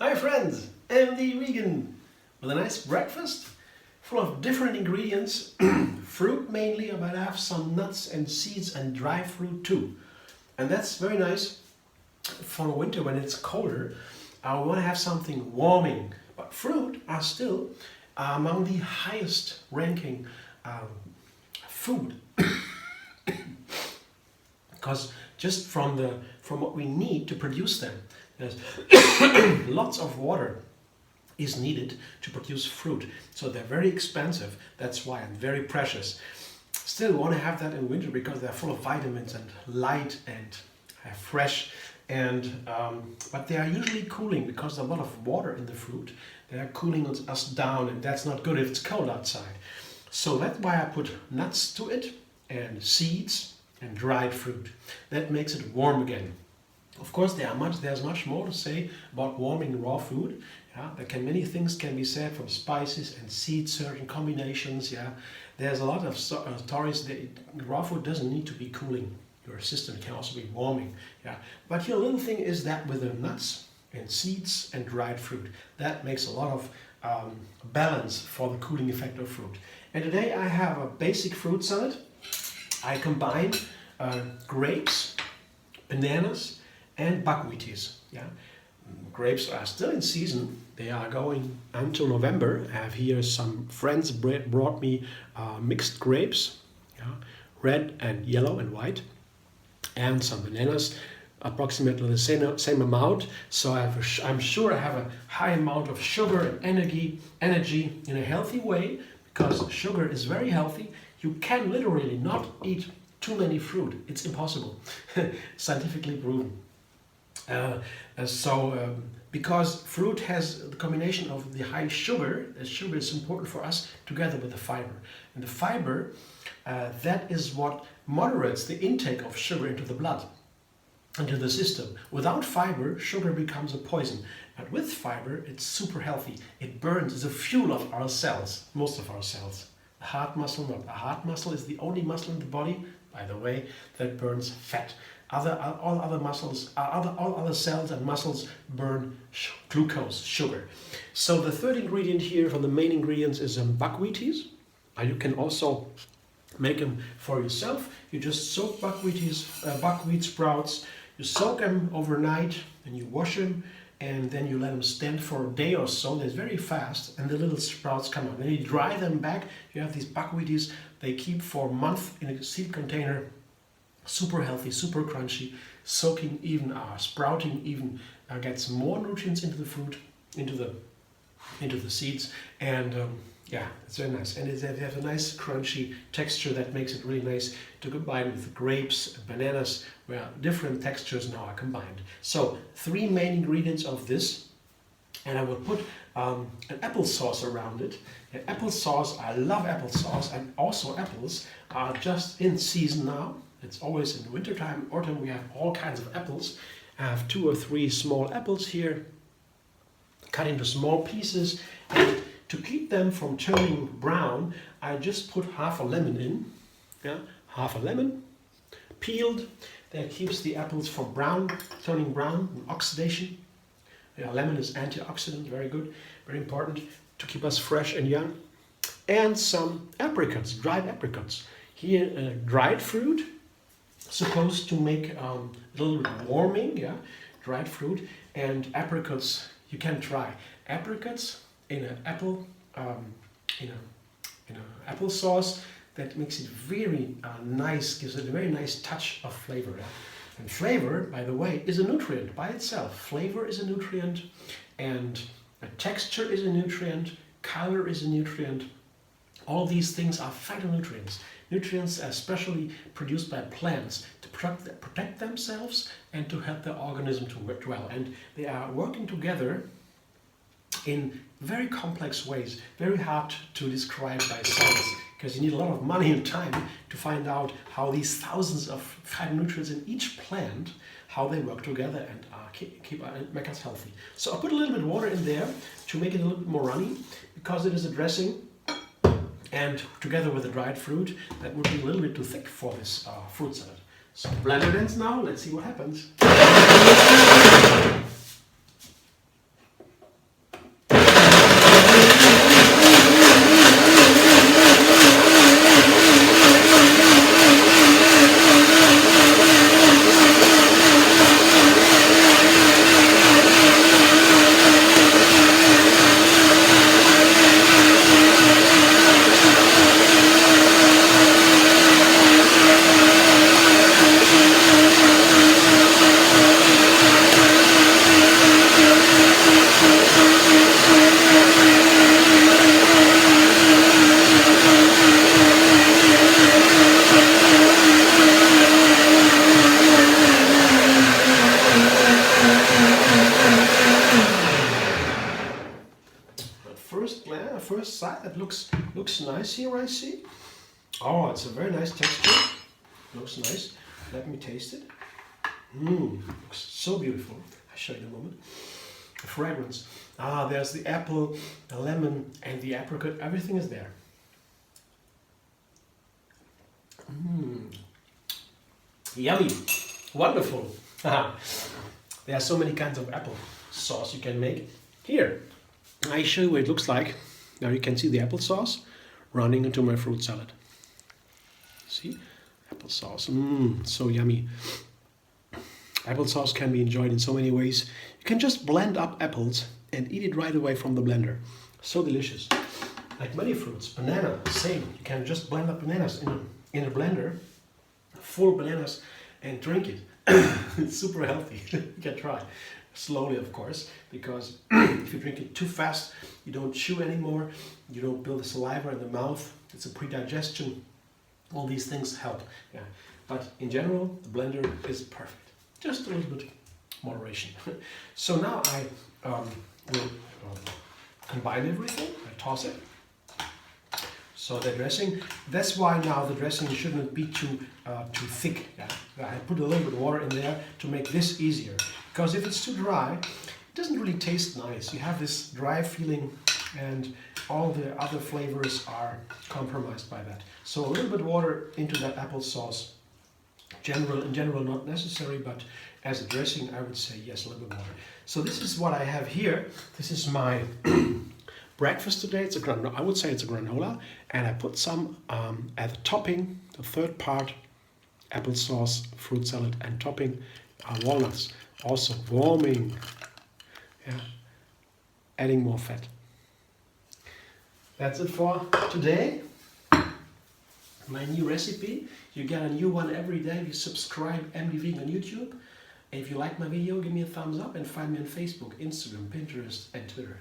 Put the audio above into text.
Hi friends, I'm the vegan with a nice breakfast full of different ingredients, fruit mainly, but I have some nuts and seeds and dry fruit too. And that's very nice for winter when it's colder. I want to have something warming, but fruit are still among the highest ranking food because just from what we need to produce them, there's lots of water is needed to produce fruit. So they're very expensive. That's why, and very precious. Still want to have that in winter because they're full of vitamins and light and fresh. And but they are usually cooling because there's a lot of water in the fruit. They are cooling us down, and that's not good if it's cold outside. So that's why I put nuts to it and seeds and dried fruit. That makes it warm again. Of course, there's much more to say about warming raw food. Yeah, many things can be said from spices and seeds, certain combinations. Yeah, there's a lot of stories that raw food doesn't need to be cooling. Your system can also be warming. Yeah, but here a little thing is that with the nuts and seeds and dried fruit, that makes a lot of balance for the cooling effect of fruit. And today I have a basic fruit salad. I combine grapes, bananas, and buckwheaties. Yeah, grapes are still in season. They are going until November. I have here some friends brought me mixed grapes, yeah, red and yellow and white, and some bananas, approximately the same amount. So I'm sure I have a high amount of sugar and energy in a healthy way, because sugar is very healthy. You can literally not eat too many fruit. It's impossible, scientifically proven. Because fruit has the combination of the high sugar, the sugar is important for us, together with the fiber. And the fiber, that is what moderates the intake of sugar into the blood, into the system. Without fiber, sugar becomes a poison. But with fiber, it's super healthy. It burns, it's a fuel of our cells, most of our cells. The heart muscle, not. The heart muscle is the only muscle in the body, by the way, that burns fat. All other muscles, all other cells and muscles burn glucose, sugar. So the third ingredient here from the main ingredients is buckwheaties. You can also make them for yourself. You just soak buckwheat sprouts. You soak them overnight, and you wash them, and then you let them stand for a day or so. That's very fast, and the little sprouts come out. Then you dry them back. You have these buckwheaties. They keep for a month in a seed container. Super healthy, super crunchy, soaking even, sprouting even gets more nutrients into the fruit, into the seeds, and yeah, it's very nice. And they have a nice crunchy texture that makes it really nice to combine with grapes and bananas, where different textures now are combined. So 3 main ingredients of this, and I will put an applesauce around it. And applesauce, I love applesauce, and also apples are just in season now. It's always in the wintertime, autumn, we have all kinds of apples. I have 2 or 3 small apples here, cut into small pieces. And to keep them from turning brown, I just put half a lemon in. Yeah, half a lemon, peeled. That keeps the apples from turning brown, oxidation. Yeah, lemon is antioxidant, very good, very important to keep us fresh and young. And some apricots, dried apricots. Here, dried fruit. Supposed to make a little bit warming, yeah, dried fruit, and apricots. You can try apricots in an apple, in a applesauce. That makes it very nice, gives it a very nice touch of flavor. Yeah? And flavor, by the way, is a nutrient by itself. Flavor is a nutrient, and texture is a nutrient. Color is a nutrient. All these things are phytonutrients. Nutrients are especially produced by plants to protect themselves and to help their organism to work well. And they are working together in very complex ways, very hard to describe by science, because you need a lot of money and time to find out how these thousands of phytonutrients in each plant, how they work together and make us healthy. So I'll put a little bit of water in there to make it a little bit more runny, because it is a dressing. And together with the dried fruit, that would be a little bit too thick for this fruit salad. So blend it in now, let's see what happens. first sight. That looks nice here, I see. Oh, it's a very nice texture. Looks nice. Let me taste it. Looks so beautiful. I'll show you in a moment. The fragrance. Ah, there's the apple, the lemon, and the apricot. Everything is there. Yummy. Wonderful. There are so many kinds of apple sauce you can make. Here, I show you what it looks like. Now you can see the applesauce running into my fruit salad. See? Applesauce. So yummy. Applesauce can be enjoyed in so many ways. You can just blend up apples and eat it right away from the blender. So delicious. Like many fruits. Banana, same. You can just blend up bananas in a blender, full bananas, and drink it. It's super healthy. You can try. Slowly, of course, because if you drink it too fast, you don't chew anymore, you don't build the saliva in the mouth, it's a predigestion. All these things help. Yeah. But in general, the blender is perfect. Just a little bit moderation. So now I will combine everything. I toss it. So the dressing, that's why now the dressing shouldn't be too thick. Yeah? I put a little bit of water in there to make this easier. Because if it's too dry, it doesn't really taste nice. You have this dry feeling and all the other flavors are compromised by that. So a little bit of water into that applesauce. In general, not necessary, but as a dressing, I would say yes, a little bit of water. So this is what I have here. This is my breakfast today. It's a granola. I would say it's a granola, and I put some at the topping, the third part, applesauce, fruit salad, and topping walnuts. Also warming, yeah, adding more fat. That's it for today. My new recipe. You get a new one every day if you subscribe MD Vegan on YouTube. If you like my video, give me a thumbs up and find me on Facebook, Instagram, Pinterest, and Twitter.